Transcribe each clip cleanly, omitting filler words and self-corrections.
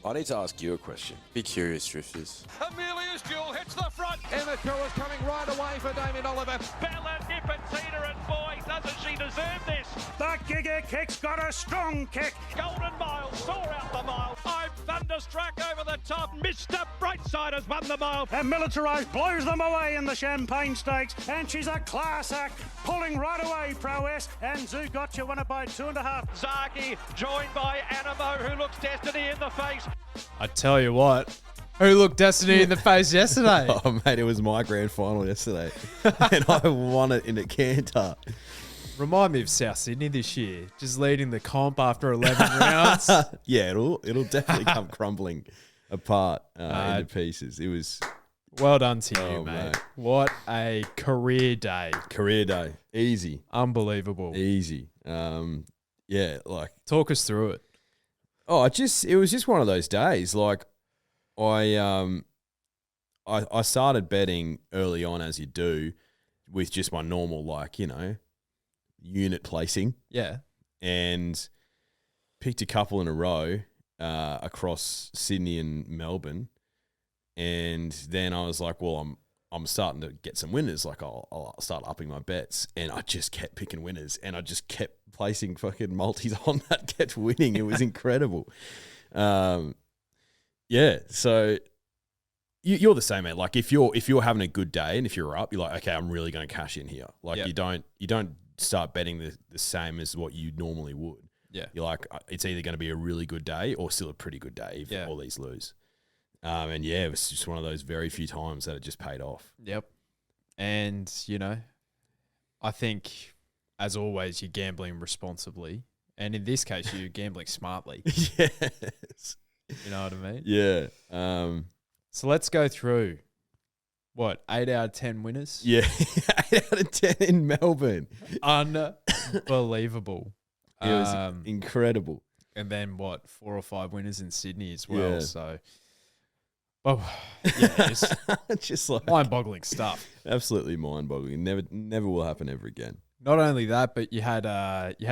I need to ask you a question. Be curious, Drifters. Amelia's duel hits the front. Emma is coming right away for Damien Oliver. Bella Nippon-Tina, and boy, doesn't she deserve this. The Giga Kick's got a strong kick. Golden Mile, soar out the mile. I'm thunderstruck over the top. Mr Brightside has won the mile. And Militarised blows them away in the Champagne Stakes. And she's a class act, pulling right away, Prowess. And Zoo Gotcha won it by 2.5. Zaki, joined by Animo, who looks Destiny in the face. I tell you what, who looked Destiny in the face yesterday? Oh, mate, it was my grand final yesterday. And I won it in a canter. Remind me of South Sydney this year, just leading the comp after 11 rounds. Yeah, it'll definitely come crumbling apart into pieces. It was... Well done to you, mate. What a career day. Career day. Easy. Unbelievable. Easy. Yeah, like... Talk us through it. Oh, it was just one of those days. Like, I started betting early on, as you do, with just my normal, like, you know, unit placing. Yeah. And picked a couple in a row across Sydney and Melbourne. And then I was like, well, I'm starting to get some winners. Like, I'll start upping my bets. And I just kept picking winners. And I just kept placing fucking multis on that, kept winning. It was incredible. Yeah, so you're the same, mate. Like, if you're having a good day and if you're up, you're like, okay, I'm really going to cash in here. Like, yep. you don't start betting the same as what you normally would. Yeah. You're like, it's either going to be a really good day or still a pretty good day if all these lose. And yeah, it was just one of those very few times that it just paid off. Yep. And, you know, I think, as always, you're gambling responsibly. And in this case, you're gambling smartly. Yes. You know what I mean? Yeah. So let's go through, 8 out of 10 winners? Yeah. 8 out of 10 in Melbourne. Unbelievable. It was incredible. And then 4 or 5 winners in Sydney as well. Yeah. So, it's just like mind-boggling stuff. Absolutely mind-boggling. Never will happen ever again. Not only that, but you had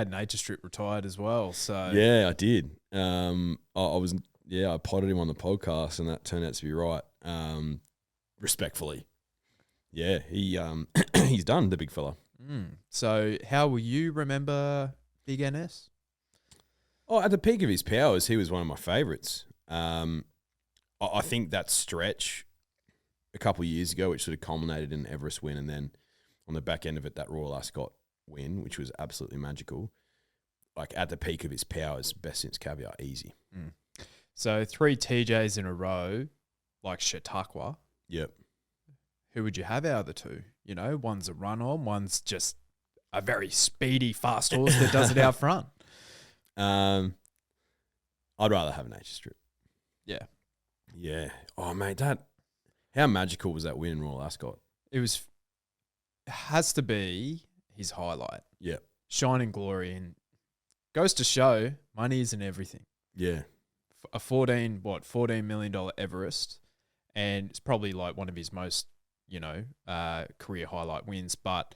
Nature Strip retired as well. So yeah, I did. I potted him on the podcast, and that turned out to be right. Respectfully, yeah, he's done, the big fella. So how will you remember Big NS? Oh, at the peak of his powers, he was one of my favourites. I think that stretch a couple of years ago, which sort of culminated in an Everest win, and then on the back end of it, that Royal Ascot win, which was absolutely magical. Like, at the peak of his powers, best since Caviar, easy. So 3 TJs in a row, like Chautauqua. Yep. Who would you have out of the two? You know, one's a run-on, one's just a very speedy, fast horse that does it out front. I'd rather have a Nature Strip. Yeah. Yeah. Oh, mate, how magical was that win in Royal Ascot? It has to be his highlight. Yeah. Shining glory, and goes to show money isn't everything. Yeah. A $14 million Everest, and it's probably like one of his most, career highlight wins. But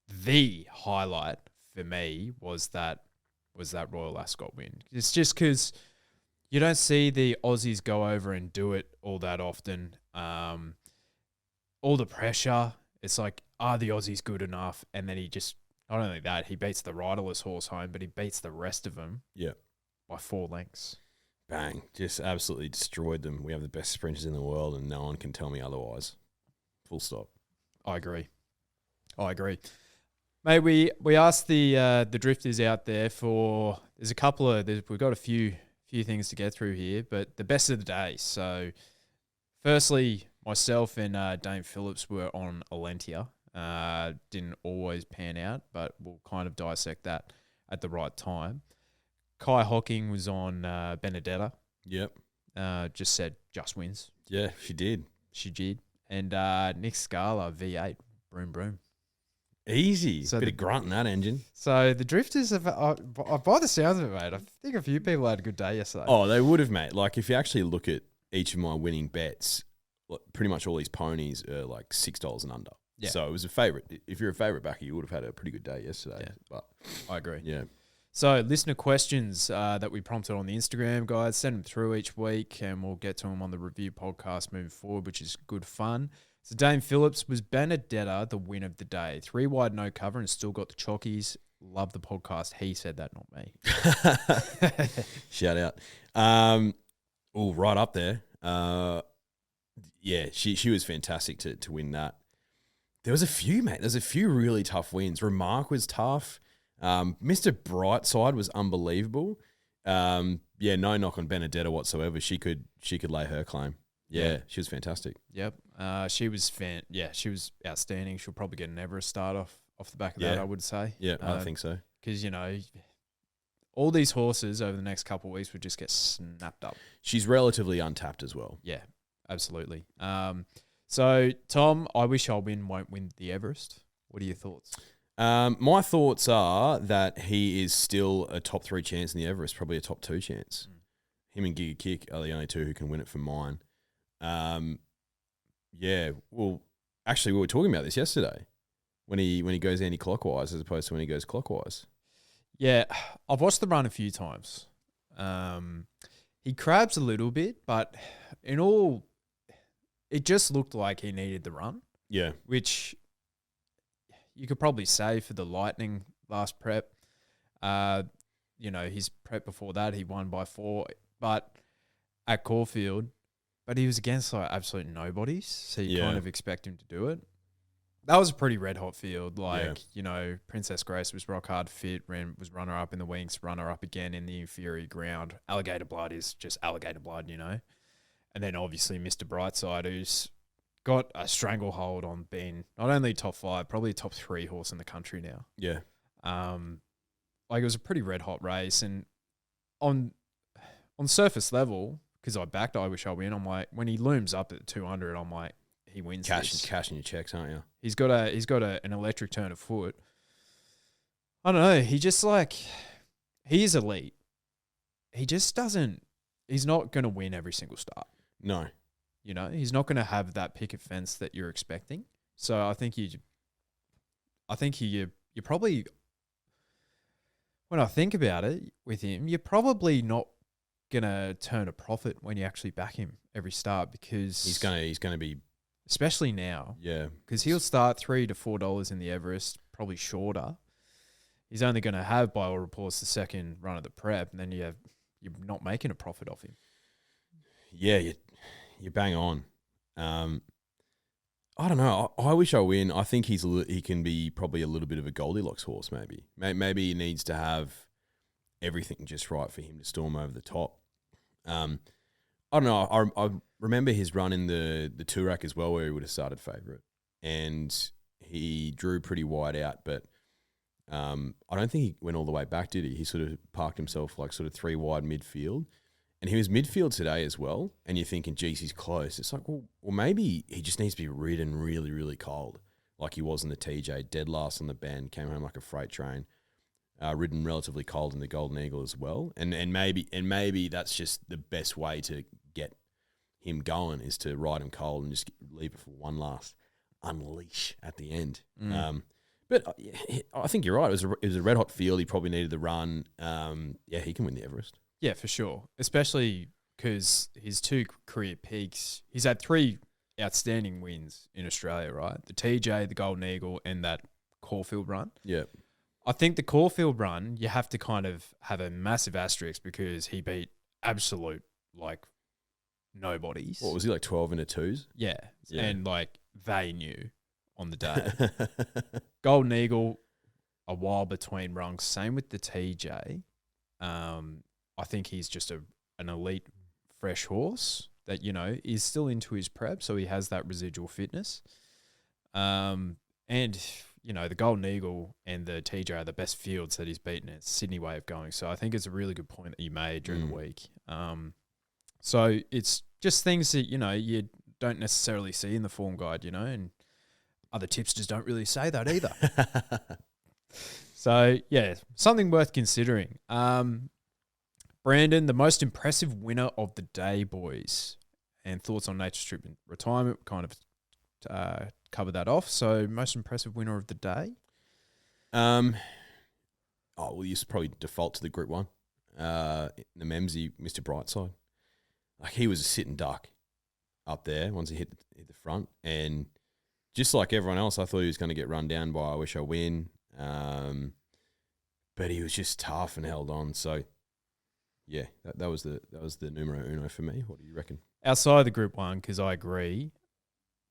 the highlight for me was that Royal Ascot win. It's just because you don't see the Aussies go over and do it all that often. All the pressure, it's like, are the Aussies good enough? And then he just, not only that, he beats the riderless horse home, but he beats the rest of them by 4 lengths. Bang. Just absolutely destroyed them. We have the best sprinters in the world, and no one can tell me otherwise. Full stop. I agree. Mate, we asked the drifters out there for, we've got a few things to get through here, but the best of the day. So firstly, myself and Dane Phillips were on Alentia. Didn't always pan out, but we'll kind of dissect that at the right time. Kai Hocking was on Benedetta. Yep. Just said just wins. Yeah, she did. And Nick Scala, V8, broom broom. Easy. So bit of grunt in that engine. So the drifters have, by the sounds of it, mate, I think a few people had a good day yesterday. Oh, they would have, mate. Like, if you actually look at each of my winning bets, pretty much all these ponies are like $6 and under. Yeah. So it was a favourite. If you're a favourite backer, you would have had a pretty good day yesterday. Yeah. But I agree. Yeah. So, listener questions that we prompted on the Instagram, guys, send them through each week and we'll get to them on the review podcast moving forward, which is good fun. So, Dane Phillips, was Benedetta the win of the day? 3 wide, no cover, and still got the chockies. Love the podcast. He said that, not me. Shout out. Right up there. Yeah, she was fantastic to win that. There was a few, mate. There's a few really tough wins. Remarque was tough. Mr Brightside was unbelievable. Yeah, no knock on Benedetta whatsoever. She could lay her claim. Yeah, she was fantastic. Yep. She was she was outstanding. She'll probably get an Everest start off the back of that, I would say. Yeah, I think so. Because, all these horses over the next couple of weeks would just get snapped up. She's relatively untapped as well. Yeah, absolutely. So, Tom, I wish I'll won't win the Everest. What are your thoughts? My thoughts are that he is still a top 3 chance in the Everest, probably a top 2 chance. Him and Giga Kick are the only 2 who can win it for mine. Yeah, well, actually, we were talking about this yesterday when he goes anti-clockwise as opposed to when he goes clockwise. Yeah, I've watched the run a few times. He crabs a little bit, but in all, it just looked like he needed the run. Yeah. Which you could probably say for the Lightning last prep. His prep before that, he won by 4, but at Caulfield, but he was against like absolute nobodies, so you kind of expect him to do it. That was a pretty red-hot field. Princess Grace was rock hard fit, was runner-up in the Winx, runner-up again in the inferior ground. Alligator Blood is just alligator blood, And then obviously Mr Brightside, who's got a stranglehold on being not only top 5, probably top 3 horse in the country now. Yeah. It was a pretty red-hot race. And on surface level, because I backed I Wish I Win, I'm like, when he looms up at 200, I'm like, he wins cashing your checks, aren't you? He's got an electric turn of foot. I don't know. He just he is elite. He just doesn't. He's not going to win every single start. No. He's not going to have that picket fence that you're expecting. So I think you probably, when I think about it with him, you're probably not going to turn a profit when you actually back him every start because he's going to be. Especially now. Yeah. Because he'll start $3 to $4 in the Everest, probably shorter. He's only going to have, by all reports, the second run of the prep, and then you're not making a profit off him. Yeah, you bang on. I don't know. I Wish I Win. I think he can be probably a little bit of a Goldilocks horse, maybe. Maybe he needs to have everything just right for him to storm over the top. I don't know. I remember his run in the Toorak as well, where he would have started favourite, and he drew pretty wide out. But I don't think he went all the way back, did he? He sort of parked himself like sort of 3 wide midfield, and he was midfield today as well. And you're thinking, geez, he's close. It's like, well, maybe he just needs to be ridden really, really cold, like he was in the TJ, dead last on the bend, came home like a freight train. Ridden relatively cold in the Golden Eagle as well, and maybe that's just the best way to get him going is to ride him cold and just leave it for one last unleash at the end. But I think you're right. It was a red hot field. He probably needed the run. He can win the Everest. Yeah, for sure. Especially because his 2 career peaks. He's had 3 outstanding wins in Australia, right? The TJ, the Golden Eagle, and that Caulfield run. Yeah. I think the Caulfield run, you have to kind of have a massive asterisk because he beat absolute, nobodies. What was he, 12 into 2s? Yeah. And, they knew on the day. Golden Eagle, a while between rungs. Same with the TJ. I think he's just an elite fresh horse that, is still into his prep, so he has that residual fitness. And the Golden Eagle and the TJ are the best fields that he's beaten. It's Sydney way of going. So I think it's a really good point that you made during the week. So it's just things that, you don't necessarily see in the form guide, and other tipsters don't really say that either. So, yeah, something worth considering. Brandon, the most impressive winner of the day, boys, and thoughts on Nature Strip retirement, kind of cover that off. So, most impressive winner of the day? I well, you probably default to the Group 1. The Memsie, Mr Brightside. Like, he was a sitting duck up there once he hit the front. And just like everyone else, I thought he was going to get run down by I Wish I Win. But he was just tough and held on. So, yeah, that was the numero uno for me. What do you reckon? Outside of the Group 1, because I agree,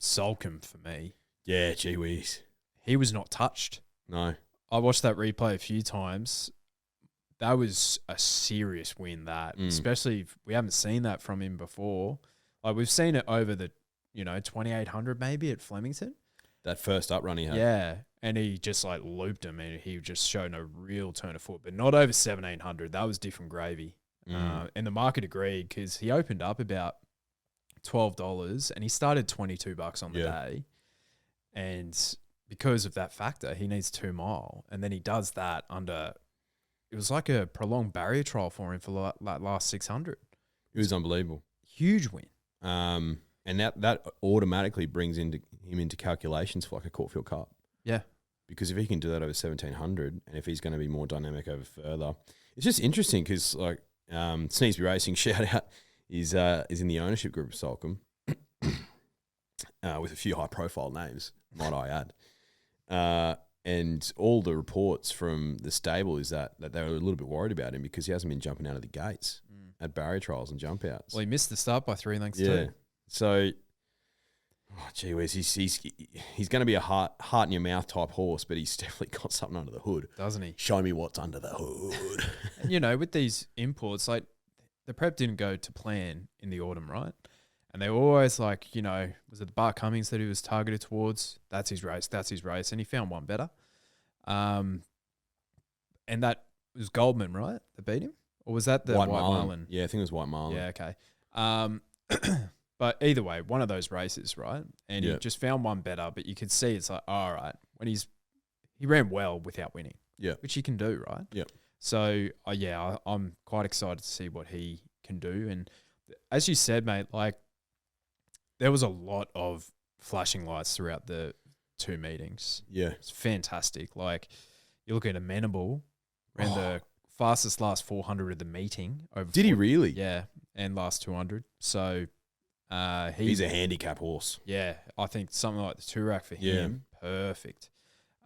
Soulcombe for me. Yeah, gee whiz. He was not touched. No. I watched that replay a few times. That was a serious win, especially if we haven't seen that from him before. Like, we've seen it over the, 2,800 maybe at Flemington. That first up run he had. Yeah, and he just like looped him and he just showed a real turn of foot, but not over 1,700. That was different gravy. And the market agreed because he opened up about $12 and he started $22 on the day. And because of that factor, he needs 2 mile. And then he does that under, it was like a prolonged barrier trial for him for like last 600. It was unbelievable. Huge win. And that automatically brings him into calculations for like a Caulfield Cup. Yeah. Because if he can do that over 1,700 and if he's going to be more dynamic over further, it's just interesting because like Stewards Racing, shout out, is in the ownership group of Soulcombe with a few high profile names, might I add. And all the reports from the stable is that they were a little bit worried about him because he hasn't been jumping out of the gates at barrier trials and jump outs. Well, he missed the start by 3 lengths too. So, gee whiz, he's going to be a heart in your mouth type horse, but he's definitely got something under the hood. Doesn't he? Show me what's under the hood. And, with these imports, like the prep didn't go to plan in the autumn, right? And they were always like, was it the Bart Cummings that he was targeted towards? That's his race. And he found one better. And that was Goldman, right, that beat him? Or was that the White Marlin? Yeah, I think it was White Marlin. Yeah, okay. But either way, one of those races, right? And he just found one better, but you could see it's like, all right, when he ran well without winning. Yeah. Which he can do, right? Yeah. So, I'm quite excited to see what he can do. And as you said, mate, like, there was a lot of flashing lights throughout the 2 meetings. Yeah. It's fantastic. Like, you look at Amenable, ran the fastest last 400 of the meeting. Did he really? Yeah, and last 200. So, he's a handicap horse. Yeah, I think something like the 2-rack for him, perfect.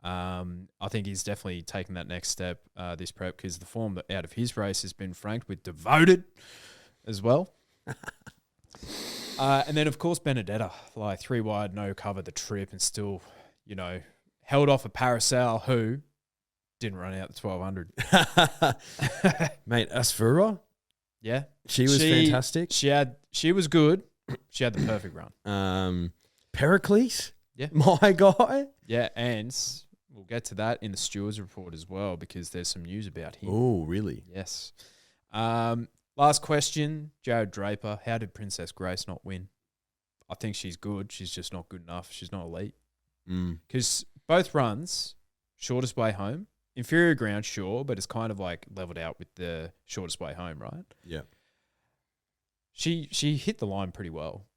I think he's definitely taken that next step this prep because the form out of his race has been franked with Devoted as well. And then, of course, Benedetta, like 3 wide, no cover the trip and still, held off a Parasol who didn't run out the 1,200. Mate, Asfoora? Yeah. She was fantastic. She was good. She had the perfect run. Pericles? Yeah. My guy? Yeah, and we'll get to that in the Stewards Report as well because there's some news about him. Oh, really? Yes. Last question, Jared Draper. How did Princess Grace not win? I think she's good. She's just not good enough. She's not elite. Because both runs, shortest way home, inferior ground, sure, but it's kind of like leveled out with the shortest way home, right? Yeah. She hit the line pretty well,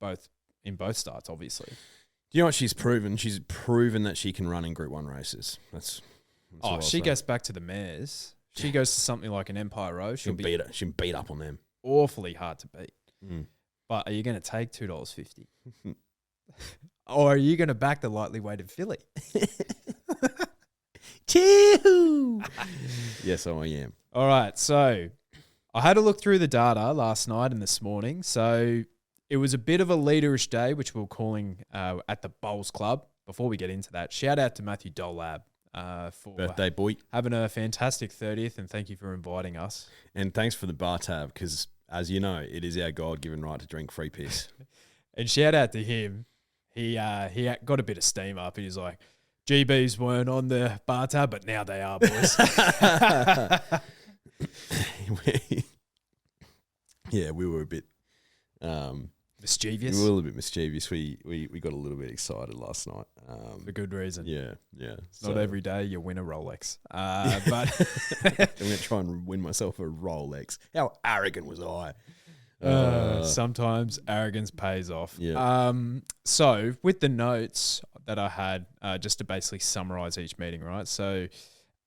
in both starts, obviously. Do you know what she's proven? She's proven that she can run in Group 1 races. That's she goes back to the mares. She goes to something like an Empire Row. She'll beat up on them. Awfully hard to beat. But are you going to take $2.50? Or are you going to back the lightly weighted filly? Choo! Yes, I am. All right, so I had a look through the data last night and this morning. So it was a bit of a leaderish day, which we were calling at the Bowls Club. Before we get into that, shout out to Matthew Dolab for birthday boy, having a fantastic 30th, and thank you for inviting us. And thanks for the bar tab, because as you know, it is our God-given right to drink free piss. And shout out to him. He got a bit of steam up, and he's like, GBs weren't on the bar tab, but now they are, boys. Yeah, we were a bit mischievous. We were a little bit mischievous. We got a little bit excited last night. For good reason. Yeah. Not every day you win a Rolex. But I'm going to try and win myself a Rolex. How arrogant was I? Sometimes arrogance pays off. Yeah. So with the notes that I had, just to basically summarize each meeting, right? So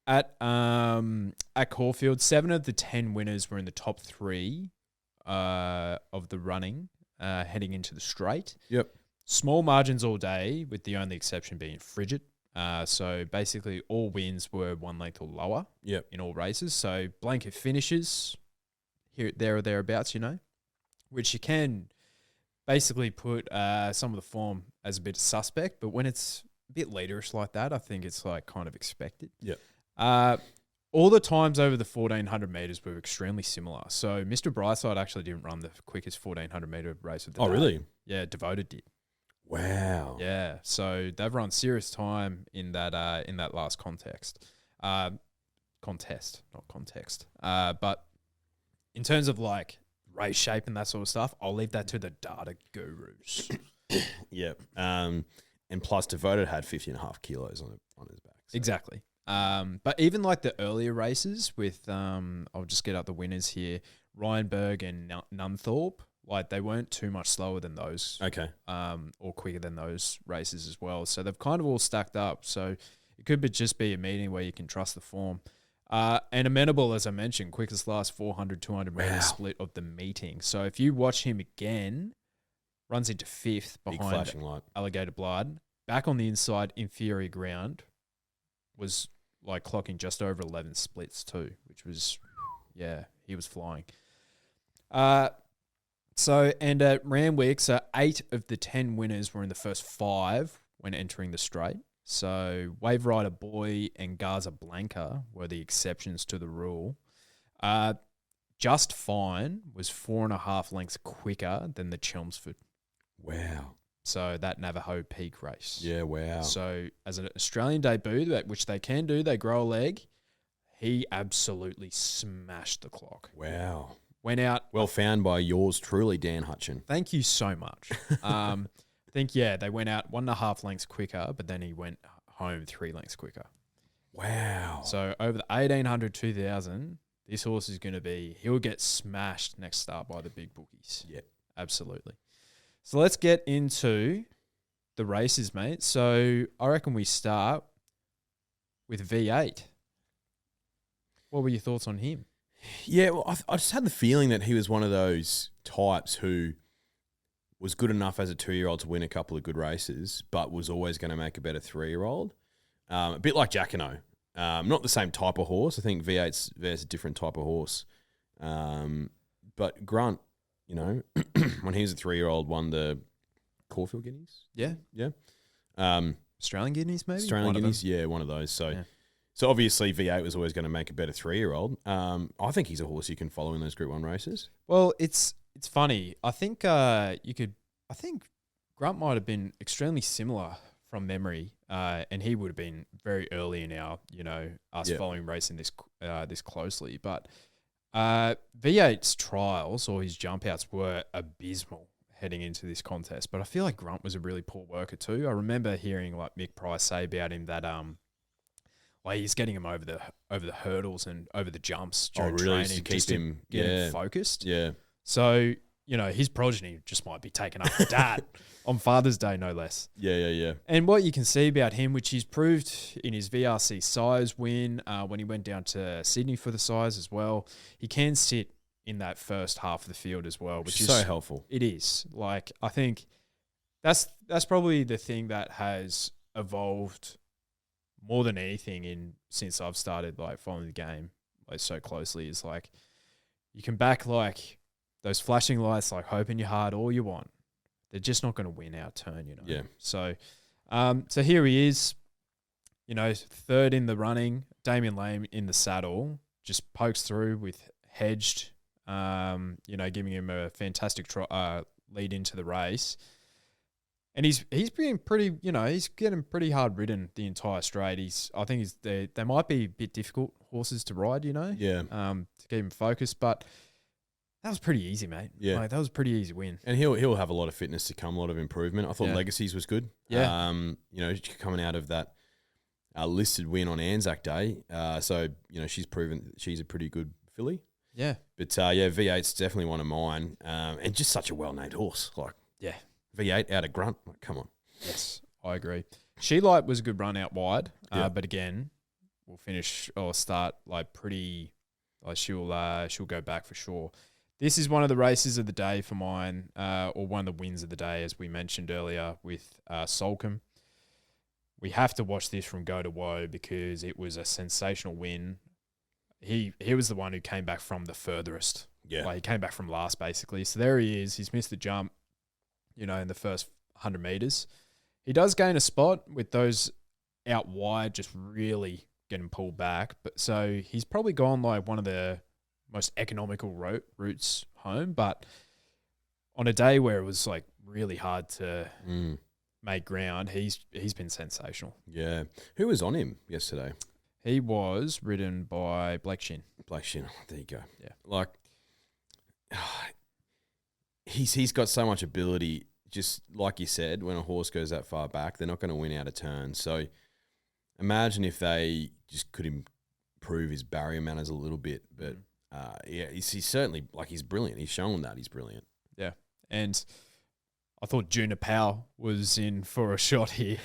At Caulfield, 7 of the 10 winners were in the top 3 of the running heading into the straight. Yep. Small margins all day, with the only exception being Frigid. So basically all wins were 1 length or lower in all races. So blanket finishes here, there or thereabouts, which you can basically put some of the form as a bit suspect. But when it's a bit leaderish like that, I think it's like kind of expected. Yep. All the times over the 1,400 metres were extremely similar. So Mr Brightside actually didn't run the quickest 1,400 metre race of the day. Oh, really? Yeah, Devoted did. Wow. Yeah, so they've run serious time in that last contest, not context. But in terms of like race shape and that sort of stuff, I'll leave that to the data gurus. Yep. And plus, Devoted had 50.5 kilos on his back. So. Exactly. But even like the earlier races with, I'll just get up the winners here, Ryanberg and Nunthorpe. Like, they weren't too much slower than those. Okay. Or quicker than those races as well. So they've kind of all stacked up. So it could just be a meeting where you can trust the form. And Amenable, as I mentioned, quickest last 400, 200 meter split of the meeting. So if you watch him again, runs into 5th Big behind flashing light. Alligator Blood. Back on the inside, inferior ground, was like clocking just over 11 splits too, which was, he was flying. So, and at Randwick, 8 of the 10 winners were in the first 5 when entering the straight. So, Wave Rider Boy and Gaza Blanca were the exceptions to the rule. Just Fine was 4.5 lengths quicker than the Chelmsford. Wow. So, that Navajo Peak race. Yeah, wow. So, as an Australian debut, which they can do, they grow a leg, he absolutely smashed the clock. Wow. Went out. Well found by yours truly, Dan Hutchin. Thank you so much. I think, they went out 1.5 lengths quicker, but then he went home 3 lengths quicker. Wow. So over the 1,800, 2,000, this horse is going to he'll get smashed next start by the big bookies. Yeah. Absolutely. So let's get into the races, mate. So I reckon we start with V8. What were your thoughts on him? Yeah, well, I just had the feeling that he was one of those types who was good enough as a 2-year-old to win a couple of good races, but was always going to make a better 3-year-old. A bit like Jacquino. Not the same type of horse. I think V8's a different type of horse. But Grunt, when he was a 3-year-old, won the Caulfield Guineas. Yeah. Yeah. Australian Guineas, maybe? Australian Guineas, yeah, one of those. So... Yeah. So obviously V8 was always going to make a better 3-year-old. I think he's a horse you can follow in those Group 1 races. Well, it's funny. I think I think Grunt might have been extremely similar from memory, and he would have been very early in our us following racing this closely. But V8's trials or his jump outs were abysmal heading into this contest. But I feel like Grunt was a really poor worker too. I remember hearing like Mick Price say about him that he's getting him over the hurdles and over the jumps during training to just to get him focused. Yeah. So, his progeny just might be taken up for dad on Father's Day, no less. Yeah. And what you can see about him, which he's proved in his VRC size win, when he went down to Sydney for the size as well, he can sit in that first half of the field as well, which is so helpful. It is. Like, I think that's probably the thing that has evolved more than anything since I've started like following the game like so closely, is like you can back like those flashing lights, like hope in your heart all you want. They're just not going to win our turn, Yeah. So, so here he is, third in the running. Damien Lame in the saddle just pokes through with Hedged, giving him a fantastic lead into the race. And he's being pretty, he's getting pretty hard ridden the entire straight. I think they might be a bit difficult horses to ride, Yeah. to keep him focused. But that was pretty easy, mate. Yeah. Like, that was a pretty easy win. And he'll have a lot of fitness to come, a lot of improvement. I thought Legacies was good. Yeah. Coming out of that listed win on Anzac Day. So, she's proven that she's a pretty good filly. Yeah. But, V8's definitely one of mine. And just such a well-named horse. Like, Yeah. V8 out of Grunt. Like, come on. Yes, I agree. She Light was a good run out wide, Yeah. but again, will finish or start like pretty. Like she'll go back for sure. This is one of the races of the day for mine, or one of the wins of the day, as we mentioned earlier with Soulcombe. We have to watch this from go to woe because it was a sensational win. He was the one who came back from the furthest. Yeah. Like he came back from last, basically. So there he is. He's missed the jump, in the first 100 metres. He does gain a spot with those out wide just really getting pulled back. But so he's probably gone like one of the most economical routes home. But on a day where it was like really hard to make ground, he's been sensational. Yeah. Who was on him yesterday? He was ridden by Blake Shin. Blake Shin. There you go. Yeah. Like, he's got so much ability. Just like you said, when a horse goes that far back, they're not going to win out of turn. So imagine if they just could improve his barrier manners a little bit. But he's certainly, like, he's brilliant. He's shown that he's brilliant. Yeah. And I thought Junior Powell was in for a shot here.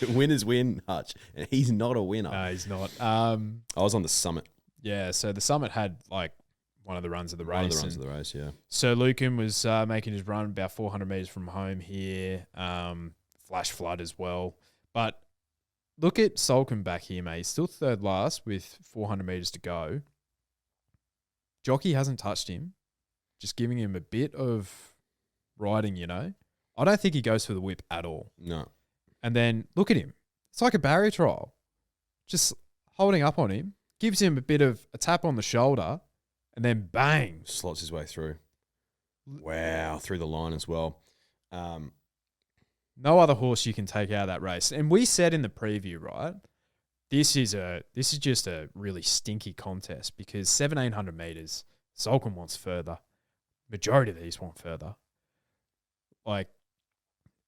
Winners win, Hutch. And he's not a winner. No, he's not. I was on the Summit. Yeah, so the Summit had like one of the runs of the race. One of the runs of the race, yeah. So Lucan was making his run about 400 metres from home here. Flash flood as well. But look at Soulcombe back here, mate. He's still third last with 400 metres to go. Jockey hasn't touched him. Just giving him a bit of riding, I don't think he goes for the whip at all. No. And then look at him. It's like a barrier trial. Just holding up on him. Gives him a bit of a tap on the shoulder. And then bang. Slots his way through. Wow. Through the line as well. No other horse you can take out of that race. And we said in the preview, right? This is just a really stinky contest because 1,700 metres, Soulcombe wants further. Majority of these want further. Like,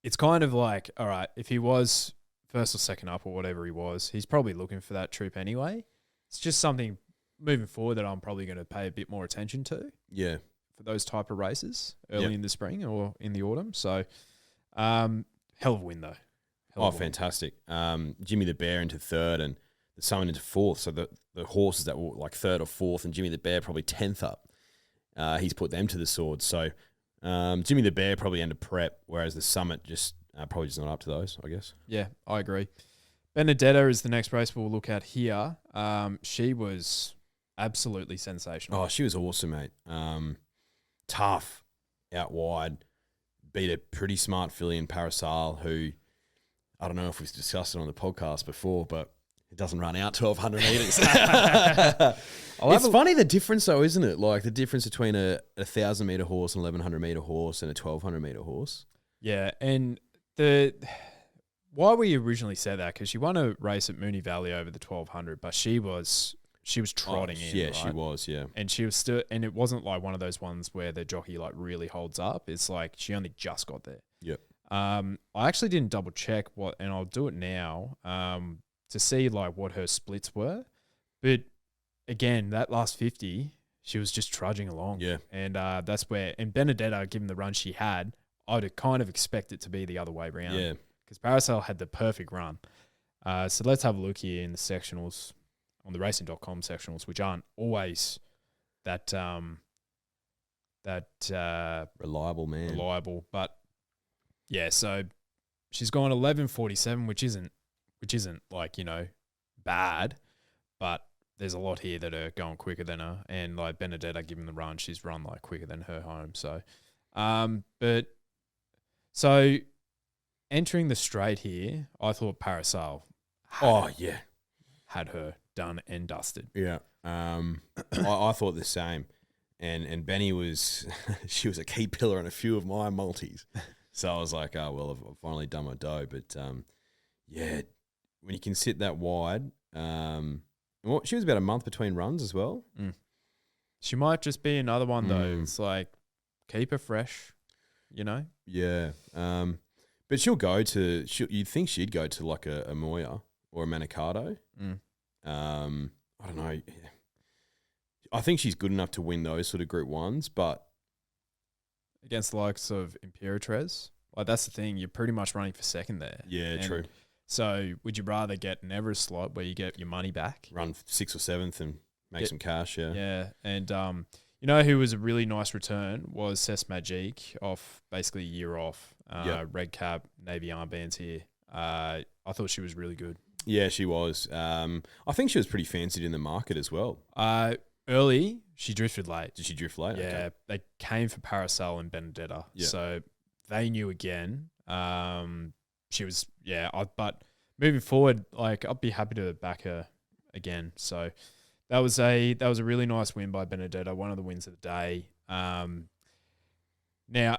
it's kind of like, all right, if he was first or second up or whatever he was, he's probably looking for that trip anyway. It's just something moving forward that I'm probably going to pay a bit more attention to. Yeah. For those type of races early in the spring or in the autumn. So, hell of a win though. Fantastic. Jimmy the Bear into third and the Summit into fourth. So the horses that were like third or fourth and Jimmy the Bear probably 10th up. He's put them to the sword. So Jimmy the Bear probably under prep, whereas the Summit just probably just not up to those, I guess. Yeah, I agree. Benedetta is the next race we'll look at here. She was absolutely sensational. Oh, she was awesome, mate. Tough, out wide, beat a pretty smart filly in Parasol, who I don't know if we've discussed it on the podcast before, but it doesn't run out 1,200 metres. It's funny the difference though, isn't it? Like the difference between a 1,000 metre horse, an 1,100 metre horse, and a 1,200 metre horse. Yeah, and why we originally said that, because she won a race at Moonee Valley over the 1,200, but she was trotting in. Yeah, right? she was. Yeah, and she was still, and it wasn't like one of those ones where the jockey like really holds up. It's like she only just got there. Yep. I actually didn't double check and I'll do it now. To see like what her splits were, but again, that last 50, she was just trudging along. Yeah, and that's where, and Benedetta, given the run she had, I'd kind of expect it to be the other way around. Yeah, because Parasol had the perfect run. So let's have a look here in the sectionals, on the racing.com sectionals, which aren't always that reliable, man. Reliable, but yeah. So she's gone 11:47, which isn't like, bad, but there's a lot here that are going quicker than her. And like Benedetta, given the run, she's run like quicker than her home. So, so entering the straight here, I thought Parasol had her done and dusted. Yeah. I thought the same. And Benny she was a key pillar in a few of my multis. So I was like, oh, well, I've finally done my dough. But, yeah, when you can sit that wide, she was about a month between runs as well. Mm. She might just be another one, though. It's like, keep her fresh, Yeah. But you'd think she'd go to like a Moya or a Manicato. Mm. I don't know. I think she's good enough to win those sort of Group 1s, but against the likes of Imperatriz, like that's the thing. You're pretty much running for second there. Yeah, and true. So would you rather get an Everest slot where you get your money back? Run 6th or 7th and make some cash, yeah. Yeah, and you know who was a really nice return was Cess Magique off basically a year off. Red cap, navy armbands here. I thought she was really good. Yeah, she was. I think she was pretty fancied in the market as well. Early, she drifted late. Did she drift late? Yeah, Okay. they came for Parasol and Benedetta. Yeah. So they knew again. She was, but moving forward, like I'd be happy to back her again. So that was a really nice win by Benedetta, one of the wins of the day. Now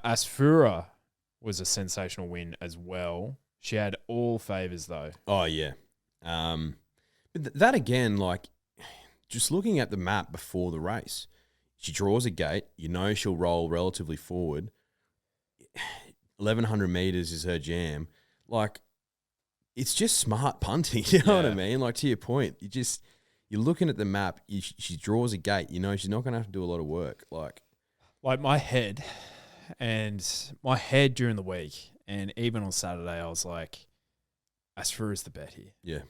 Asfoora was a sensational win as well. She had all favours though. Oh, yeah. But that again, like, just looking at the map before the race, she draws a gate. You know she'll roll relatively forward. 1,100 metres is her jam. Like, it's just smart punting. You know what I mean? Like, to your point, you're looking at the map. She draws a gate. You know she's not going to have to do a lot of work. Like my head during the week, and even on Saturday, I was like, Asfoora is the bet here. Yeah.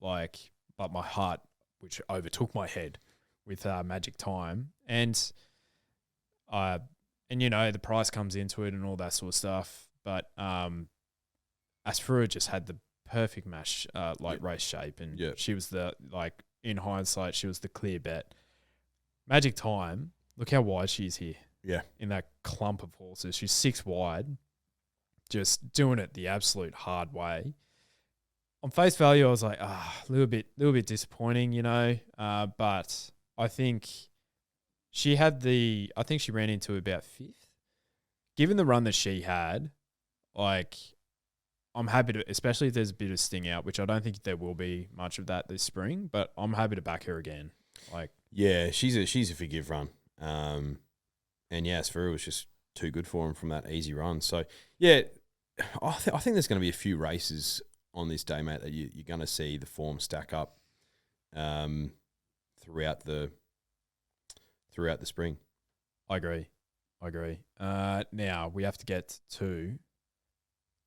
Like, but my heart, which overtook my head with Magic Time, and you know the price comes into it and all that sort of stuff. But Asfoora just had the perfect match, race shape, and she was in hindsight, she was the clear bet. Magic Time, look how wide she is here. Yeah, in that clump of horses, she's 6 wide, just doing it the absolute hard way. On face value, I was like, a little bit disappointing, you know. But I think she ran into about 5th. Given the run that she had, like, I'm happy to, especially if there's a bit of sting out, which I don't think there will be much of that this spring, but I'm happy to back her again. Like, yeah, she's a forgive run. And yeah, Asfoora was just too good for him from that easy run. So yeah, I think there's going to be a few races on this day, mate, that you're going to see the form stack up throughout the spring. I agree. Now we have to get to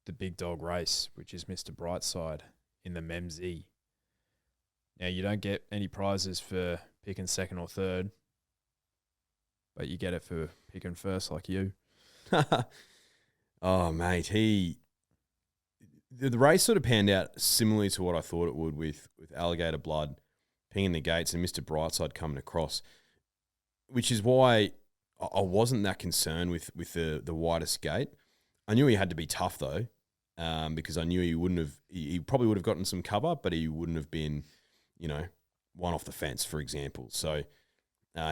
the big dog race, which is Mr Brightside in the Memsie. Now you don't get any prizes for picking 2nd or 3rd, but you get it for picking 1st, like you. Oh, mate, the race sort of panned out similarly to what I thought it would with Alligator Blood pinging the gates and Mr Brightside coming across, which is why I wasn't that concerned with the widest gate. I knew he had to be tough though, because I knew he probably would have gotten some cover, but he wouldn't have been, you know, one off the fence, for example. So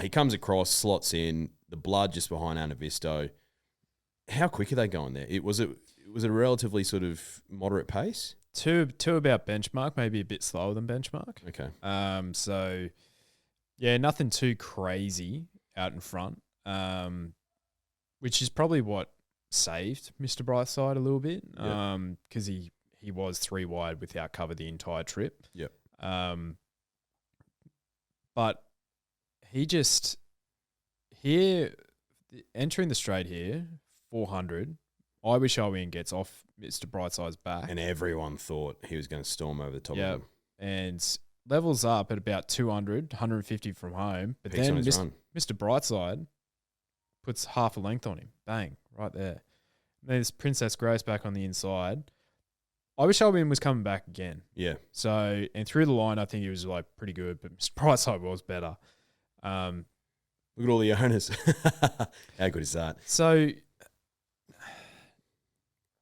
he comes across, slots in, the Blood just behind Anavisto. How quick are they going there? Was it a relatively sort of moderate pace? Two about benchmark, maybe a bit slower than benchmark. Okay. So yeah, nothing too crazy out in front, which is probably what saved Mr Brightside a little bit, because he was 3 wide without cover the entire trip. Yep. But he just here entering the straight here, 400. I wish Owen gets off Mr Brightside's back, and everyone thought he was going to storm over the top of him. And levels up at about 200, 150 from home. But Peaks then on his run. Mr Brightside puts half a length on him. Bang, right there. And there's Princess Grace back on the inside. I wish Albion was coming back again. Yeah. So, and through the line, I think he was like pretty good, but Mr Brightside was better. Look at all the owners. How good is that? So,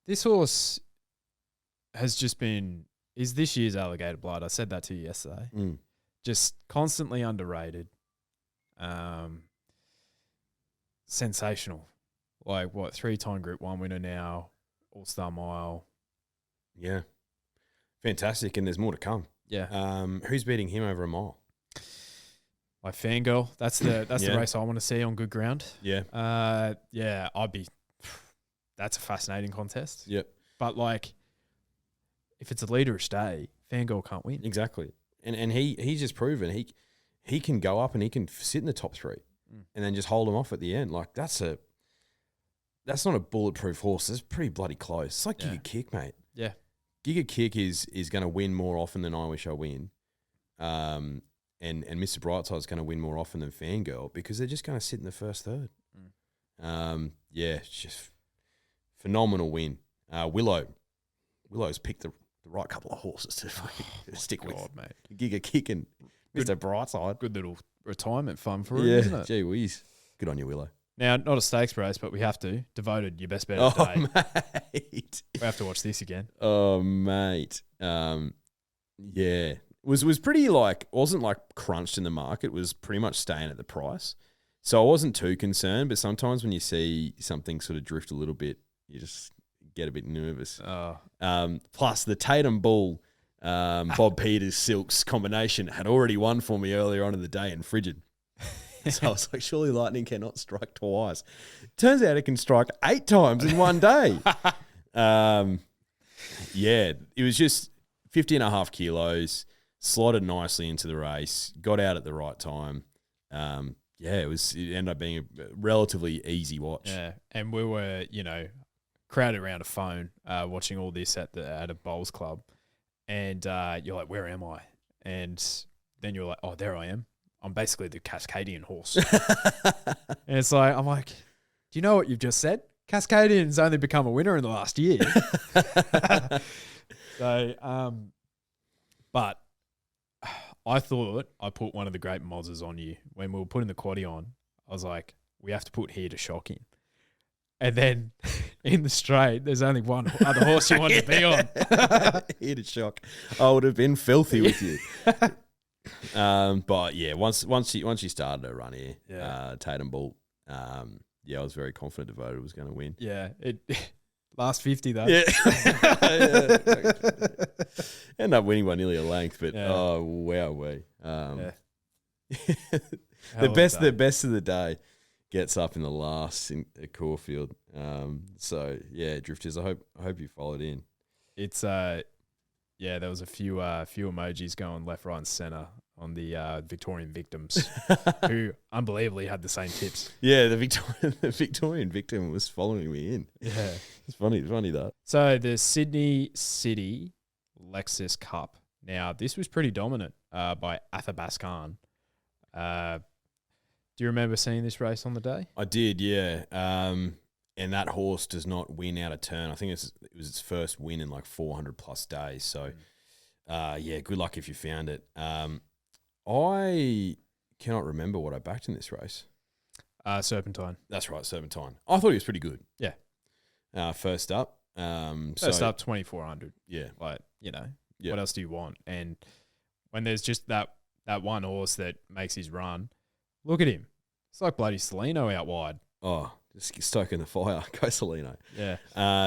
this horse has just is this year's Alligator Blood. I said that to you yesterday. Just constantly underrated. Sensational. Like, 3-time Group 1 winner now, All-Star Mile. Yeah. Fantastic, and there's more to come. Yeah. Who's beating him over a mile? My Fangirl. That's the race I want to see on good ground. Yeah. Yeah, that's a fascinating contest. Yep. But, like, if it's a leaderish day, Fangirl can't win. Exactly. And he's just proven he can go up and he can sit in the top 3 and then just hold him off at the end. Like, that's not a bulletproof horse. It's pretty bloody close. It's like give you a kick, mate. Yeah. Giga Kick is going to win more often than I Wish I Win. And Mr Brightside is going to win more often than Fangirl because they're just going to sit in the first third. It's just phenomenal win. Willow's picked the right couple of horses to stick with, mate. Giga Kick and Mr Brightside. Good little retirement fund for him, Yeah, isn't it? gee whiz. Good on you, Willow. Now, not a stakes race, but we have to. Devoted, your best bet of the day. Mate. We have to watch this again. Oh, mate. Yeah. Was pretty wasn't crunched in the market. It was pretty much staying at the price. So I wasn't too concerned, but sometimes when you see something sort of drift a little bit, you just get a bit nervous. Oh. Plus the Tatum Bull, Bob Peters Silks combination had already won for me earlier on in the day in Frigid. So I was like, surely lightning cannot strike twice. Turns out it can strike 8 times in one day. It was just 50.5 kilos, slotted nicely into the race, got out at the right time. It ended up being a relatively easy watch. Yeah, and we were, crowded around a phone watching all this at a bowls club. And you're like, where am I? And then you're like, oh, there I am. I'm basically the Cascadian horse. And it's like, I'm like, do you know what you've just said? Cascadian's only become a winner in the last year. So, but I thought I put one of the great mozzers on you when we were putting the quaddie on. I was like, we have to put Here to Shock in. And then in the straight, there's only one other horse you want to be on. Here to Shock. I would have been filthy with you. But yeah, once she started her run here, Tatum Bull, I was very confident Devoted was going to win. Yeah, it last 50 though. Yeah, ended up winning by nearly a length, but oh wow, the best of the day gets up in the last at Caulfield. Drifters, I hope you followed in. It's there was a few emojis going left, right, and centre on the Victorian victims who unbelievably had the same tips. Yeah, the Victorian victim was following me in. Yeah, it's funny that. So the Sydney City Lexus Cup. Now this was pretty dominant by Athabaskan. Do you remember seeing this race on the day? I did, yeah. And that horse does not win out of turn. I think it was its first win in 400 plus days. So, good luck if you found it. I cannot remember what I backed in this race. Serpentine. That's right, Serpentine. I thought he was pretty good. Yeah. First up. First up, 2,400. Yeah. What else do you want? And when there's just that one horse that makes his run, look at him. It's like bloody Salino out wide. Oh, just stoking the fire. Go Salino. Yeah.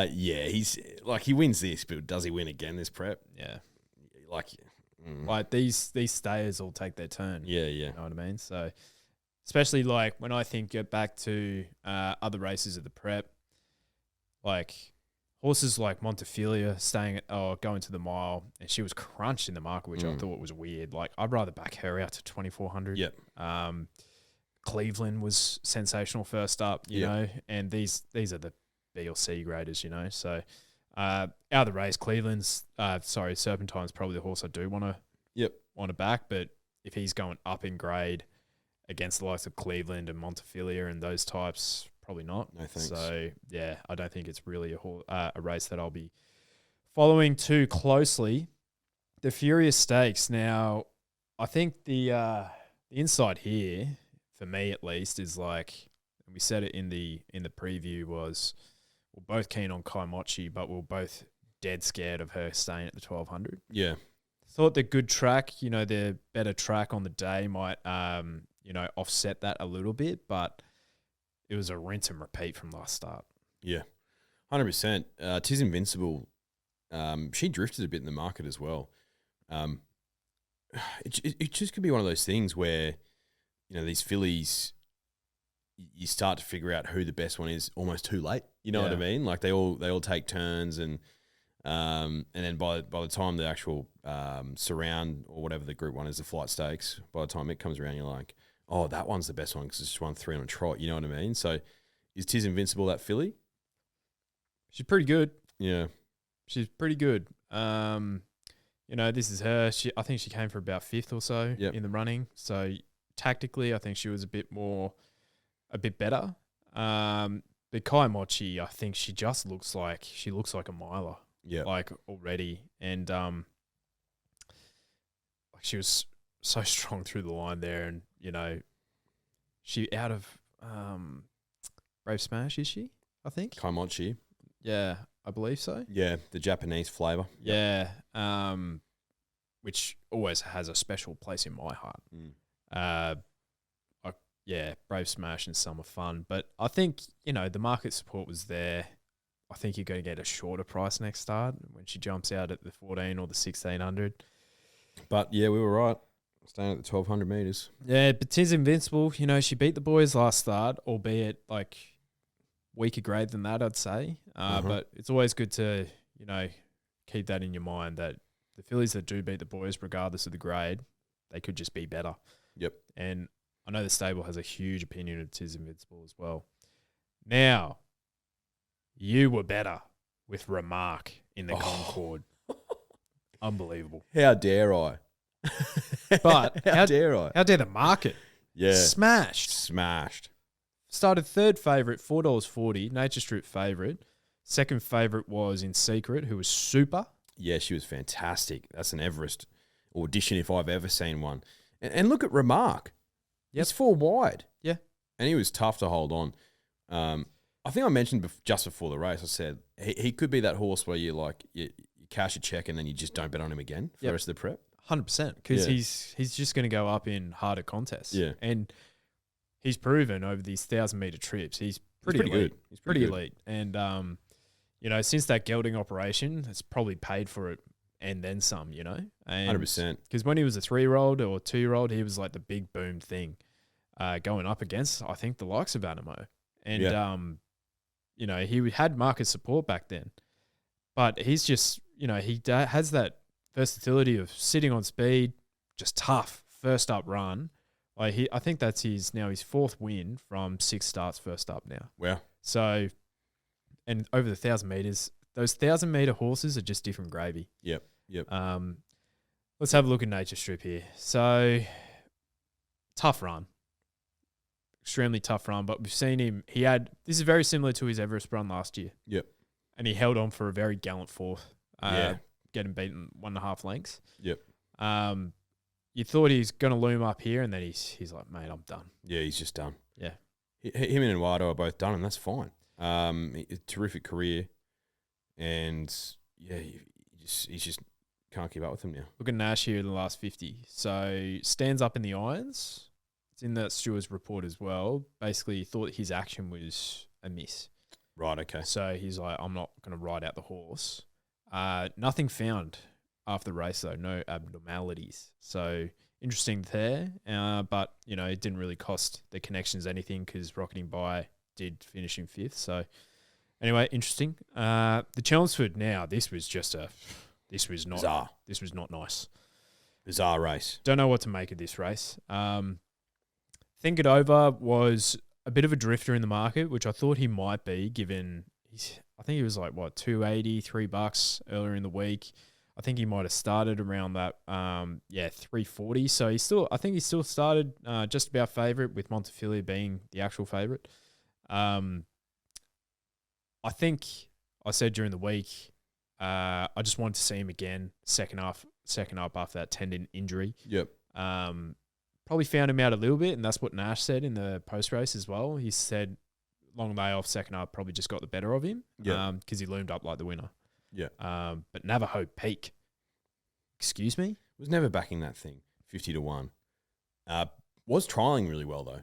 He's he wins this, but does he win again this prep? Yeah. These stayers all take their turn. Yeah. You know what I mean? So, especially when I think back to other races of the prep, horses like Montefilia going to the mile, and she was crunched in the market, which I thought was weird. I'd rather back her out to 2,400. Yep. Cleveland was sensational first up, you know, and these are the B or C graders, So out of the race, Serpentine's probably the horse I do want to back, but if he's going up in grade against the likes of Cleveland and Montefilia and those types, probably not. No thanks. So I don't think it's really a race that I'll be following too closely. The Furious Stakes. Now, I think the inside here, for me at least, is and we said it in the preview, was we're both keen on Kaimochi, but we're both dead scared of her staying at the 1,200. Yeah. Thought the good track, the better track on the day might, offset that a little bit, but it was a rinse and repeat from last start. Yeah, 100%. Tis Invincible, she drifted a bit in the market as well. It just could be one of those things where, these fillies, you start to figure out who the best one is almost too late. You know what I mean? They all take turns, and then by the time the actual surround or whatever the group one is, the flight stakes, by the time it comes around, you're like, oh, that one's the best one because it's just won 3 on a trot. You know what I mean? So is Tis Invincible that filly? She's pretty good. Yeah. She's pretty good. This is her. I think she came for about 5th or so Yep. in the running. So tactically, I think she was a bit better. But Kai Mochi, I think she just looks like a miler. Yeah. Like already. And she was so strong through the line there, and she out of Brave Smash, is she? I think. Kaimochi. Yeah, I believe so. Yeah, the Japanese flavour. Yeah. Which always has a special place in my heart. Brave Smash and Summer Fun. But I think, the market support was there. I think you're going to get a shorter price next start when she jumps out at the 14 or the 1600. But yeah, we were right. Staying at the 1200 metres. Yeah, but Tiz Invincible, she beat the boys last start, albeit like weaker grade than that, I'd say. But it's always good to, keep that in your mind that the fillies that do beat the boys, regardless of the grade, they could just be better. Yep. And I know the stable has a huge opinion of Tiz Invincible as well. Now, you were better with Remarque in the Concorde. Unbelievable. How dare I? But how dare I? How dare the market? Yeah. Smashed. Started third favourite, $4.40, Nature Strip favourite. Second favourite was In Secret, who was super. Yeah, she was fantastic. That's an Everest audition if I've ever seen one. And look at Remarque. Yep. He's 4 wide. Yeah. And he was tough to hold on. I think I mentioned just before the race, I said he could be that horse where you cash a check and then you just don't bet on him again for the rest of the prep. 100%, because he's just going to go up in harder contests. Yeah. And he's proven over these 1,000-metre trips, he's pretty elite. good. He's pretty good. Elite. And, since that gelding operation, it's probably paid for it and then some, And 100%. Because when he was a 3-year-old or 2-year-old, he was like the big boom thing going up against, I think, the likes of Animo. And, he had market support back then. But he's just, he has that versatility of sitting on speed, just tough, first up run. I think that's his 4th win from 6 starts first up now. Wow. So, and over the 1,000 metres, those 1,000-metre horses are just different gravy. Yep. Let's have a look at Nature Strip here. So, tough run. Extremely tough run, but we've seen him. This is very similar to his Everest run last year. Yep. And he held on for a very gallant 4th. Getting beaten 1.5 lengths. Yep. You thought he's going to loom up here, and then he's like, mate, I'm done. Yeah, he's just done. Yeah. Him and Eduardo are both done, and that's fine. Terrific career. And, yeah, he just can't keep up with him now. Look at Nash here in the last 50. So, stands up in the irons. It's in that Stewards report as well. Basically, he thought his action was a miss. Right, okay. So, he's like, I'm not going to ride out the horse. Nothing found after the race, though. No abnormalities. So, interesting there. But, it didn't really cost the connections anything because Rocketing By did finish in 5th. So, anyway, interesting. The Chelmsford now, this was not bizarre. This was not nice. Bizarre race. Don't know what to make of this race. Think It Over was a bit of a drifter in the market, which I thought he might be, given I think he was like, $2.80, $3 earlier in the week. I think he might have started around that, $3.40. So I think he still started just about favourite, with Montefilia being the actual favourite. I think I said during the week, I just wanted to see him again second up after that tendon injury. Yep. Probably found him out a little bit, and that's what Nash said in the post-race as well. He said long layoff second up probably just got the better of him because he loomed up like the winner. Yeah. But Navajo Peak, excuse me? Was never backing that thing, 50-1. Was trialling really well, though.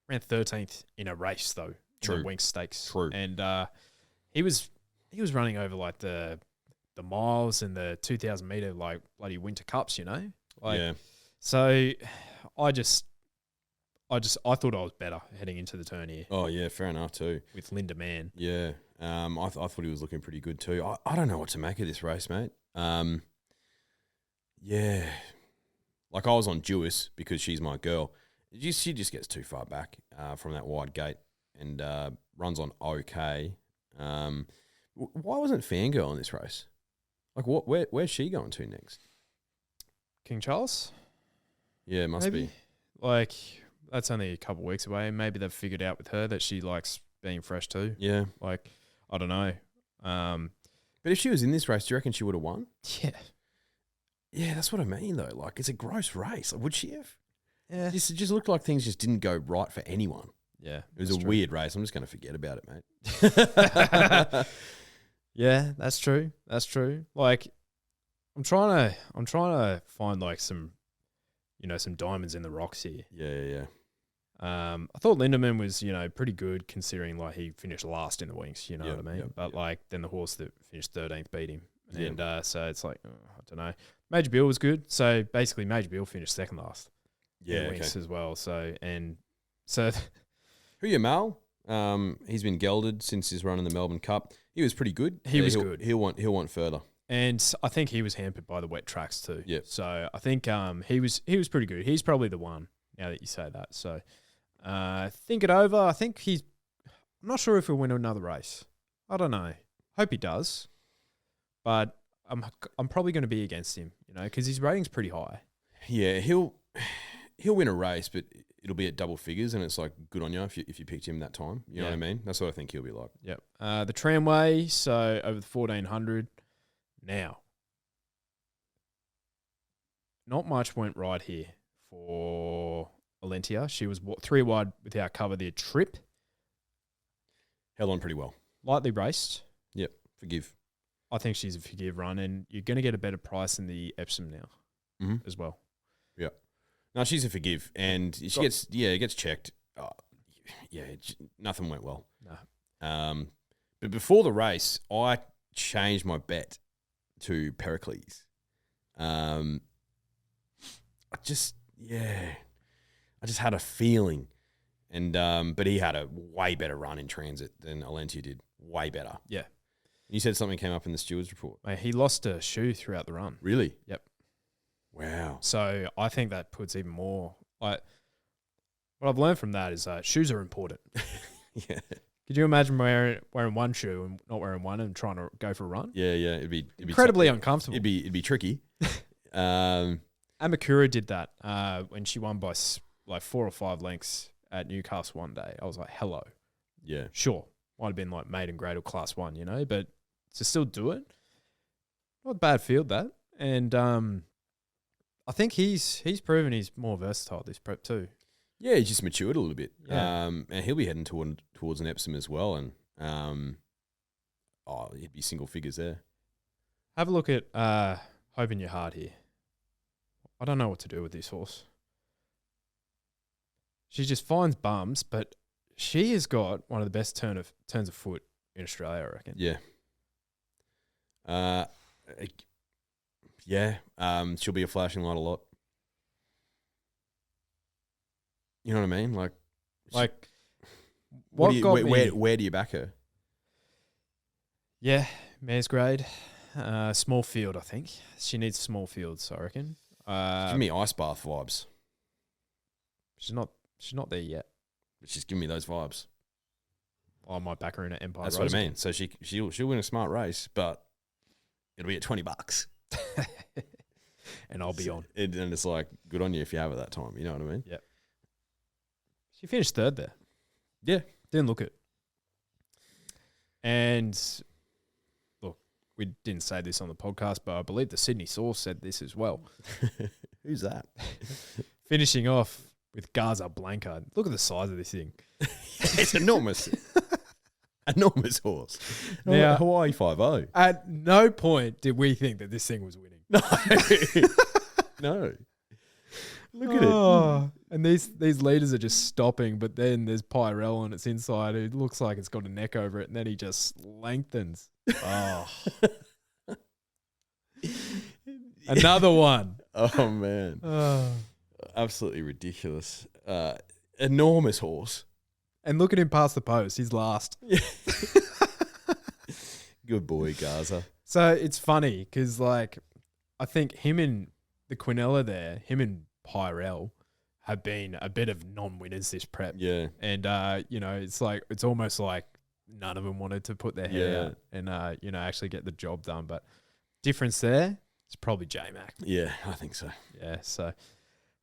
Ran 13th in a race, though. True. In the Winx Stakes. True. And he was running over like the miles and the 2,000 metre like bloody winter cups, Yeah. So I thought I was better heading into the turn here. Oh, yeah, fair enough too. With Linda Mann. Yeah. I thought he was looking pretty good too. I don't know what to make of this race, mate. Yeah. Like I was on Jewess because she's my girl. She just gets too far back from that wide gate and runs on okay. Why wasn't Fangirl in this race? Like, where's she going to next? King Charles? Yeah, it must be. Like, that's only a couple of weeks away. Maybe they've figured out with her that she likes being fresh too. Yeah. Like, I don't know. But if she was in this race, do you reckon she would have won? Yeah. Yeah, that's what I mean, though. Like, it's a gross race. Like, would she have? Yeah. It just looked like things just didn't go right for anyone. Yeah. It was a weird race. I'm just going to forget about it, mate. Yeah, that's true. That's true. Like, I'm trying to find like some, some diamonds in the rocks here. Yeah. I thought Lindemann was, pretty good considering like he finished last in the Winx, what I mean? But like then the horse that finished 13th beat him. And so it's like, I don't know. Major Bill was good. So basically Major Bill finished second last. Yeah, in the Winx as well. So Who you, Mal? He's been gelded since his run in the Melbourne Cup. He was pretty good. He was good. He'll want further. And I think he was hampered by the wet tracks too. Yeah. So I think he was pretty good. He's probably the one now that you say that. So think it over. I think I'm not sure if he'll win another race. I don't know. Hope he does. But I'm probably going to be against him, because his rating's pretty high. Yeah, he'll win a race, but it'll be at double figures, and it's like good on you if you picked him that time. You know what I mean? That's what I think he'll be like. Yep. The tramway, so over the 1400. Now, not much went right here for Alentia. She was 3 wide without cover there. Trip. Held on pretty well. Lightly raced. Yep. Forgive. I think she's a forgive run, and you're going to get a better price in the Epsom now as well. Yeah. No, she's a forgive, and she gets checked. Nothing went well. No. But before the race, I changed my bet to Pericles. I just had a feeling, and but he had a way better run in transit than Alentia did. Way better. Yeah. You said something came up in the Stewards report. Mate, he lost a shoe throughout the run. Really? Yep. Wow. So I think that puts even more. Like, what I've learned from that is shoes are important. Yeah. Could you imagine wearing one shoe and not wearing one and trying to go for a run? Yeah. It'd be incredibly uncomfortable. It'd be tricky. Amakura did that when she won by like 4 or 5 lengths at Newcastle one day. I was like, hello. Yeah. Sure. Might have been like maiden grade or class 1, but to still do it, not a bad field that. And I think he's proven he's more versatile this prep too. Yeah, he's just matured a little bit. Yeah. And he'll be heading towards an Epsom as well. And he'd be single figures there. Have a look at Hope in Your Heart here. I don't know what to do with this horse. She just finds bums, but she has got one of the best turns of foot in Australia, I reckon. Yeah. She'll be a flashing light a lot. You know what I mean? Like where do you back her? Yeah, mare's grade, small field. I think she needs small fields. I reckon. Give me ice bath vibes. She's not there yet. But she's giving me those vibes. I might back her in at Empire. That's Rose what I mean. So she'll win a smart race, but it'll be at $20. And I'll be on. And it's like, good on you if you have it that time. You know what I mean? Yep. She finished 3rd there. Yeah. Didn't look it. And look, we didn't say this on the podcast, but I believe the Sydney Source said this as well. Who's that? Finishing off with Gaza Blanca. Look at the size of this thing. It's enormous. Enormous horse. Now, Hawaii 5-0. At no point did we think that this thing was winning. No. No. Look at it. And these leaders are just stopping, but then there's Pyrell on its inside. It looks like it's got a neck over it, and then he just lengthens. Oh. Another one. Oh, man. Oh. Absolutely ridiculous. Enormous horse. And look at him past the post. He's last. Good boy, Gaza. So it's funny because, like, I think him and the Quinella there, him and Pyrell have been a bit of non-winners this prep. Yeah. And, it's almost like none of them wanted to put their head out and actually get the job done. But difference there, it's probably J-Mac. Yeah, I think so. Yeah. So,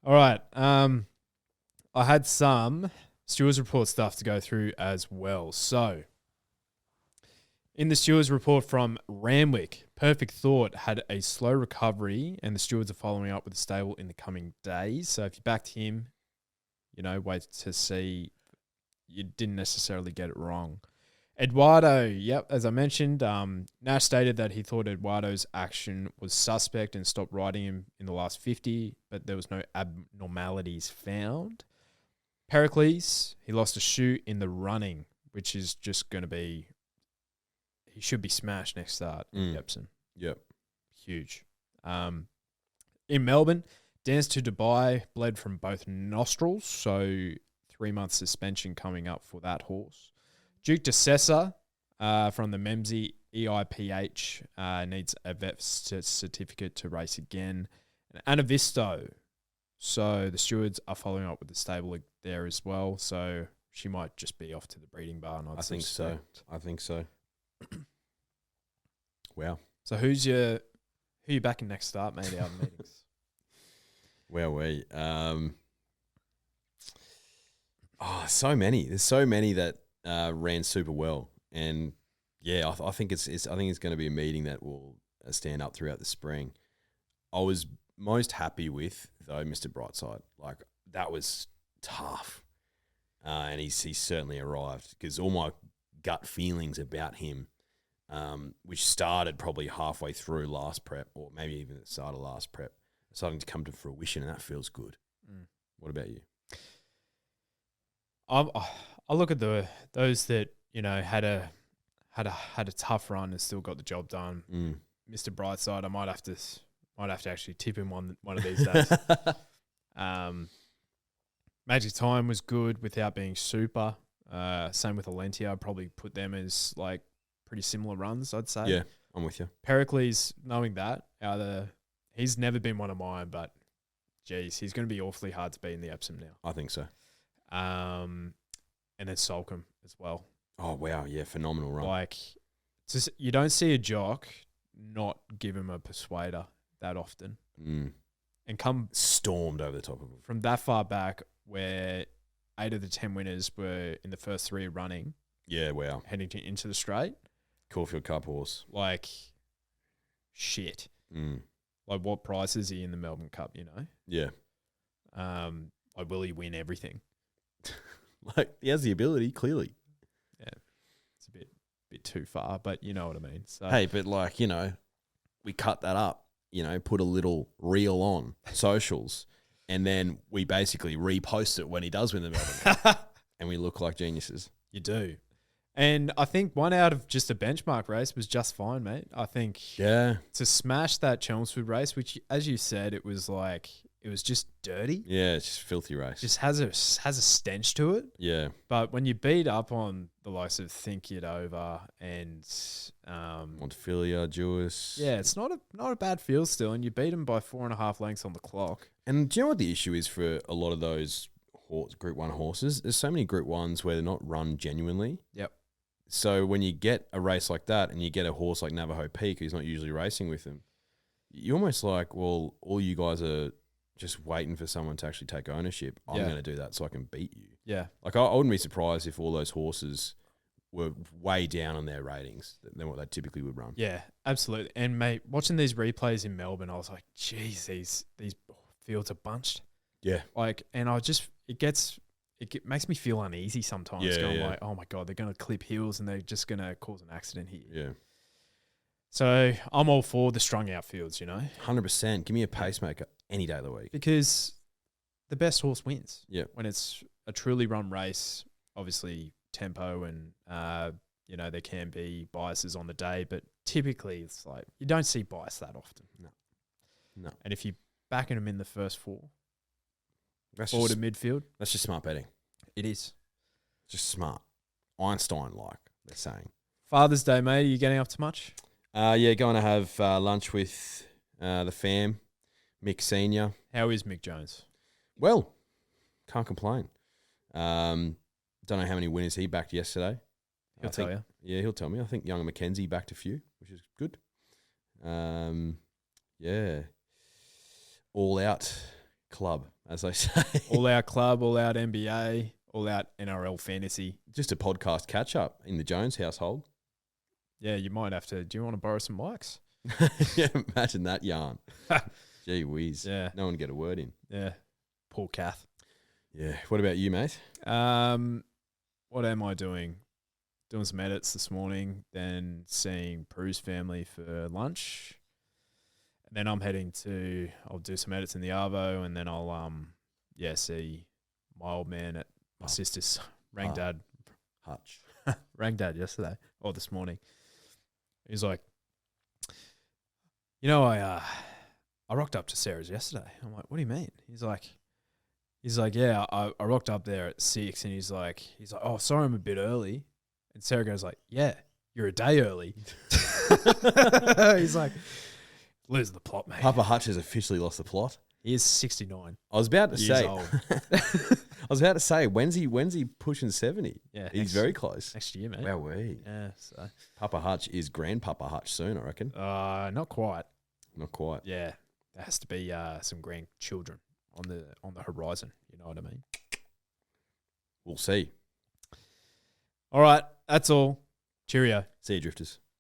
all right. I had some Stewards Report stuff to go through as well. So, in the Stewards Report from Randwick, Perfect Thought had a slow recovery, and the stewards are following up with the stable in the coming days. So, if you backed him, wait to see. You didn't necessarily get it wrong. Eduardo, as I mentioned, Nash stated that he thought Eduardo's action was suspect and stopped riding him in the last 50, but there was no abnormalities found. Pericles, he lost a shoe in the running, which is just going to be, he should be smashed next start in Epsom. Yep. Huge. In Melbourne, Dance to Dubai bled from both nostrils, so 3-month suspension coming up for that horse. Duke de Sessa from the Memsie EIPH needs a vet certificate to race again. And Anavisto. So the stewards are following up with the stable there as well. So she might just be off to the breeding barn. I think so. Wow. So who you backing next start, mate, out of meetings? Where are we? So many. There's so many that ran super well, and I think it's going to be a meeting that will stand up throughout the spring. I was most happy with though Mr Brightside. Like, that was tough, and he's certainly arrived, because all my gut feelings about him, which started probably halfway through last prep, or maybe even at the start of last prep, starting to come to fruition, and that feels good. What about you? I look at those that had a tough run and still got the job done. Mr Brightside, I might have to actually tip him one of these days. Magic Time was good without being super. Same with Alentia. I'd probably put them as like pretty similar runs, I'd say. Yeah, I'm with you. Pericles, knowing that, he's never been one of mine, but geez, he's going to be awfully hard to beat in the Epsom now. I think so. And then Soulcombe as well. Oh, wow. Yeah, phenomenal run. Like, you don't see a jock not give him a persuader that often. And come stormed over the top of him. From that far back, where 8 of the 10 winners were in the first 3 running. Yeah, wow. Heading into the straight. Caulfield Cup horse. Like, shit. Like, what price is he in the Melbourne Cup, Yeah. Like, will he win everything? Like, he has the ability, clearly. Yeah. It's a bit too far, but you know what I mean. So, hey, but like, we cut that up, put a little reel on socials, and then we basically repost it when he does win the Melbourne Cup, and we look like geniuses. You do. And I think one out of just a benchmark race was just fine, mate. I think to smash that Chelmsford race, which, as you said, it was just dirty. Yeah, it's just a filthy race. Just has a stench to it. Yeah. But when you beat up on the likes of Think It Over and Montefilia, Jewis. Yeah, it's not a bad field still, and you beat them by 4.5 lengths on the clock. And do you know what the issue is for a lot of those Group 1 horses? There's so many Group 1s where they're not run genuinely. Yep. So when you get a race like that and you get a horse like Navajo Peak who's not usually racing with them, you're almost like, well, all you guys are just waiting for someone to actually take ownership. I'm going to do that so I can beat you. Yeah. Like, I wouldn't be surprised if all those horses were way down on their ratings than what they typically would run. Yeah, absolutely. And, mate, watching these replays in Melbourne, I was like, geez, these fields are bunched. Yeah. Like, and it makes me feel uneasy sometimes. Like, oh my God, they're going to clip heels and they're just going to cause an accident here. Yeah. So I'm all for the strung out fields, 100%. Give me a pacemaker any day of the week. Because the best horse wins. Yeah. When it's a truly run race, obviously tempo and, there can be biases on the day, but typically it's like you don't see bias that often. No. And if you're backing them in the first 4, That's forward just, to midfield. That's just smart betting. It is. Just smart. Einstein-like, they're saying. Father's Day, mate. Are you getting up to much? Going to have lunch with the fam, Mick Senior. How is Mick Jones? Well, can't complain. Don't know how many winners he backed yesterday. He'll tell you. Yeah, he'll tell me. I think young Mackenzie backed a few, which is good. Yeah. All out club, as they say. All out club, all out NBA, all out NRL fantasy. Just a podcast catch up in the Jones household. Yeah, you might have to. Do you want to borrow some mics? Yeah, imagine that yarn. Gee whiz. Yeah. No one get a word in. Yeah. Poor Kath. Yeah. What about you, mate? What am I doing? Doing some edits this morning, then seeing Prue's family for lunch. And then I'll do some edits in the Arvo, and then I'll see my old man at my sister's. Rang Dad. Hutch. Rang Dad yesterday or this morning. He's like, I rocked up to Sarah's yesterday. I'm like, what do you mean? He's like, yeah, I rocked up there at 6, and he's like, oh, sorry, I'm a bit early. And Sarah goes like, yeah, you're a day early. He's like, lose the plot, mate. Papa Hutch has officially lost the plot. He is 69. I was about to years say. old. When's he pushing 70? Yeah, he's very close. Next year, mate. Wowee. Yeah, so Papa Hutch is Grandpapa Hutch soon, I reckon. not quite. Not quite. Yeah, there has to be some grandchildren on the horizon. You know what I mean? We'll see. All right, that's all. Cheerio. See you, drifters.